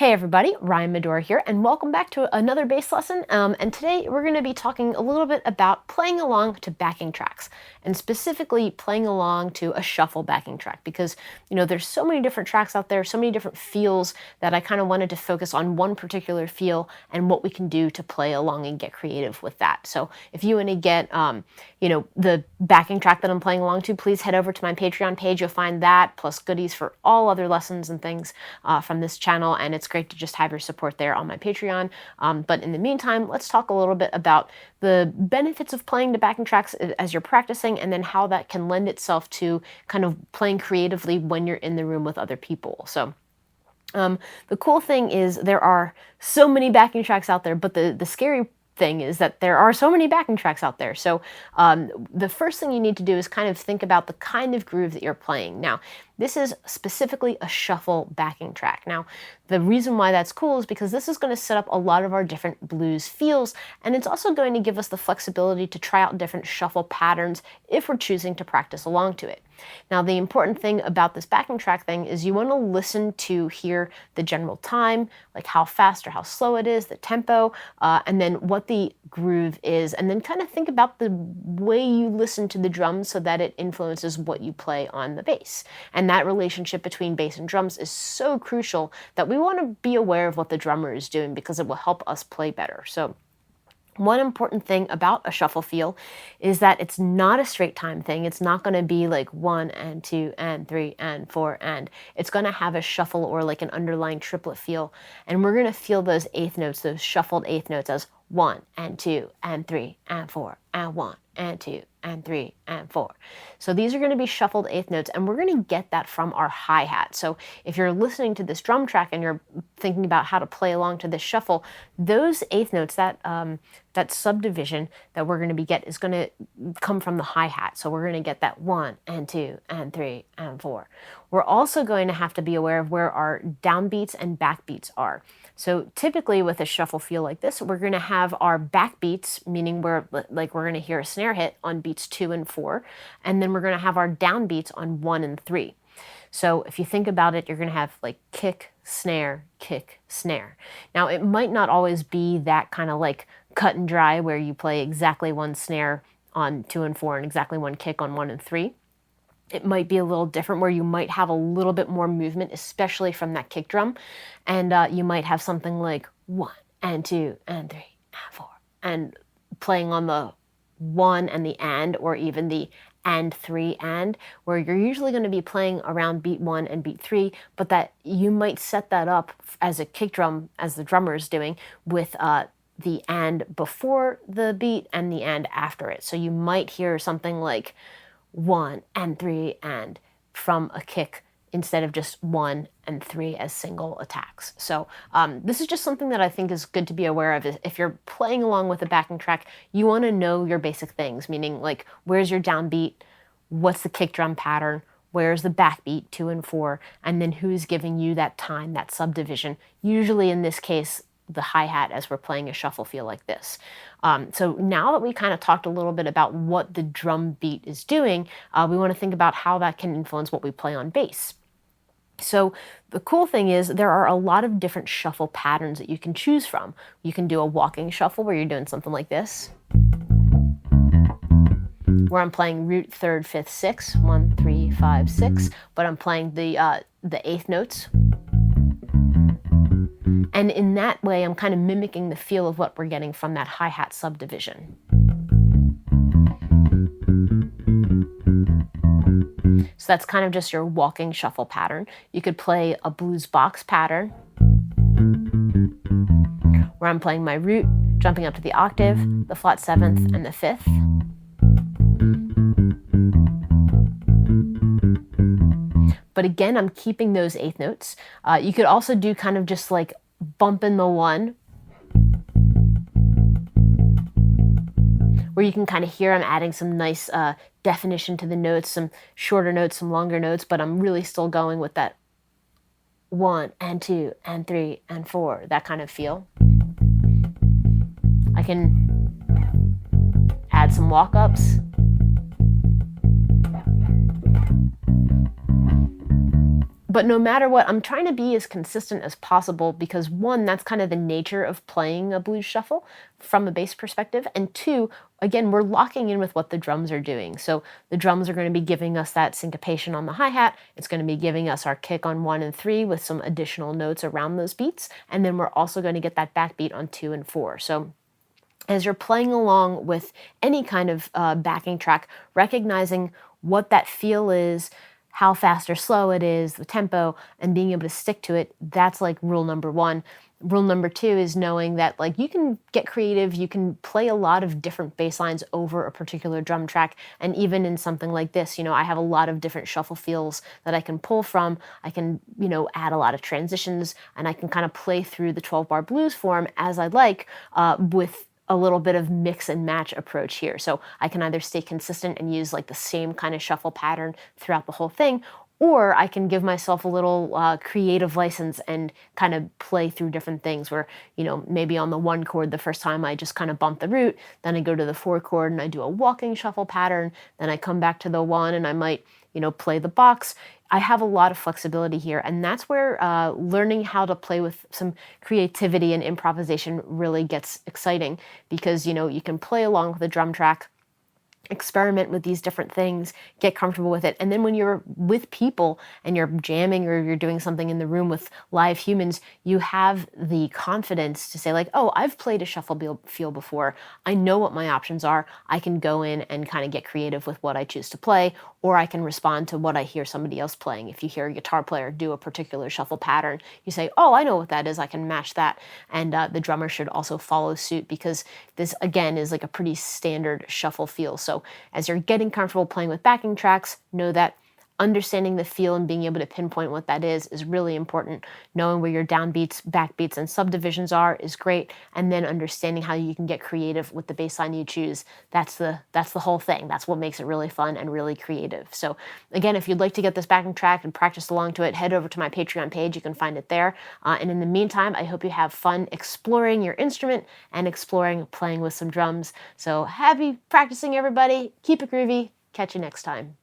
Hey everybody, Ryan Medora here, and welcome back to another bass lesson. And today we're going to be talking a little bit about playing along to backing tracks, and specifically playing along to a shuffle backing track, because there's so many different tracks out there, so many different feels that I kind of wanted to focus on one particular feel and what we can do to play along and get creative with that. So if you want to get the backing track that I'm playing along to, please head over to my Patreon page. You'll find that plus goodies for all other lessons and things from this channel, and it's great to just have your support there on my Patreon. But in the meantime, let's talk a little bit about the benefits of playing to backing tracks as you're practicing, and then how that can lend itself to kind of playing creatively when you're in the room with other people. So the cool thing is there are so many backing tracks out there, but the scary thing is that there are so many backing tracks out there. So the first thing you need to do is kind of think about the kind of groove that you're playing. Now, this is specifically a shuffle backing track. Now, the reason why that's cool is because this is going to set up a lot of our different blues feels, and it's also going to give us the flexibility to try out different shuffle patterns if we're choosing to practice along to it. Now, the important thing about this backing track thing is you want to listen to hear the general time, like how fast or how slow it is, the tempo, and then what the groove is, and then kind of think about the way you listen to the drums so that it influences what you play on the bass. And that relationship between bass and drums is so crucial that we want to be aware of what the drummer is doing, because it will help us play better. So one important thing about a shuffle feel is that it's not a straight time thing. It's not going to be like 1 and 2 and 3 and 4 and. It's going to have a shuffle or like an underlying triplet feel. And we're going to feel those eighth notes, those shuffled eighth notes, as 1 and 2 and 3 and 4 and 1 and 2 and 3 and 4. So these are going to be shuffled eighth notes, and we're going to get that from our hi-hat. So if you're listening to this drum track and you're thinking about how to play along to this shuffle, those eighth notes, that subdivision that we're going to get is going to come from the hi-hat. So we're going to get that 1 and 2 and 3 and 4. We're also going to have to be aware of where our downbeats and backbeats are. So typically with a shuffle feel like this, we're going to have our backbeats, meaning we're going to hear a snare hit on beats 2 and 4, and then we're going to have our downbeats on 1 and 3. So if you think about it, you're going to have like kick, snare, kick, snare. Now, it might not always be that kind of like cut and dry where you play exactly one snare on 2 and 4 and exactly one kick on 1 and 3. It might be a little different, where you might have a little bit more movement, especially from that kick drum. And you might have something like 1 and 2 and 3 and 4. And playing on the 1 and the and, or even the and 3 and, where you're usually going to be playing around beat 1 and beat 3, but that you might set that up as a kick drum, as the drummer is doing, with the and before the beat and the and after it. So you might hear something like 1 and 3 and from a kick, instead of just 1 and 3 as single attacks. So this is just something that I think is good to be aware of. If you're playing along with a backing track, you want to know your basic things, meaning like where's your downbeat, what's the kick drum pattern, where's the backbeat, 2 and 4, and then who's giving you that time, that subdivision. Usually in this case, the hi-hat, as we're playing a shuffle feel like this. So now that we kind of talked a little bit about what the drum beat is doing, we want to think about how that can influence what we play on bass. So the cool thing is there are a lot of different shuffle patterns that you can choose from. You can do a walking shuffle where you're doing something like this, where I'm playing root, third, fifth, sixth, 1, 3, 5, 6, but I'm playing the eighth notes. And in that way, I'm kind of mimicking the feel of what we're getting from that hi-hat subdivision. So that's kind of just your walking shuffle pattern. You could play a blues box pattern, where I'm playing my root, jumping up to the octave, the flat seventh, and the fifth. But again, I'm keeping those eighth notes. You could also do kind of just like bumping the 1, where you can kind of hear I'm adding some nice definition to the notes, some shorter notes, some longer notes, but I'm really still going with that 1 and 2 and 3 and 4, that kind of feel. I can add some walk-ups. But no matter what, I'm trying to be as consistent as possible because one, that's kind of the nature of playing a blues shuffle from a bass perspective. And two, again, we're locking in with what the drums are doing. So the drums are going to be giving us that syncopation on the hi-hat. It's going to be giving us our kick on 1 and 3 with some additional notes around those beats. And then we're also going to get that backbeat on 2 and 4. So as you're playing along with any kind of backing track, recognizing what that feel is, how fast or slow it is, the tempo, and being able to stick to it, that's like rule number one. Rule number two is knowing that like you can get creative, you can play a lot of different bass lines over a particular drum track, and even in something like this, I have a lot of different shuffle feels that I can pull from. I can, add a lot of transitions, and I can kind of play through the 12-bar blues form as I like with a little bit of mix and match approach here. So I can either stay consistent and use like the same kind of shuffle pattern throughout the whole thing, or I can give myself a little creative license and kind of play through different things where, maybe on the 1 chord the first time I just kind of bump the root, then I go to the 4 chord and I do a walking shuffle pattern, then I come back to the 1 and I might, play the box. I have a lot of flexibility here, and that's where learning how to play with some creativity and improvisation really gets exciting because, you can play along with a drum track, experiment with these different things, get comfortable with it. And then when you're with people and you're jamming or you're doing something in the room with live humans, you have the confidence to say like, oh, I've played a shuffle feel before. I know what my options are. I can go in and kind of get creative with what I choose to play, or I can respond to what I hear somebody else playing. If you hear a guitar player do a particular shuffle pattern, you say, oh, I know what that is. I can match that. And the drummer should also follow suit because this, again, is like a pretty standard shuffle feel. So as you're getting comfortable playing with backing tracks, know that understanding the feel and being able to pinpoint what that is really important. Knowing where your downbeats, backbeats, and subdivisions are is great, and then understanding how you can get creative with the bass line you choose. That's the whole thing. That's what makes it really fun and really creative. So again, if you'd like to get this backing track and practice along to it, head over to my Patreon page. You can find it there. And in the meantime, I hope you have fun exploring your instrument and exploring playing with some drums. So happy practicing, everybody. Keep it groovy. Catch you next time.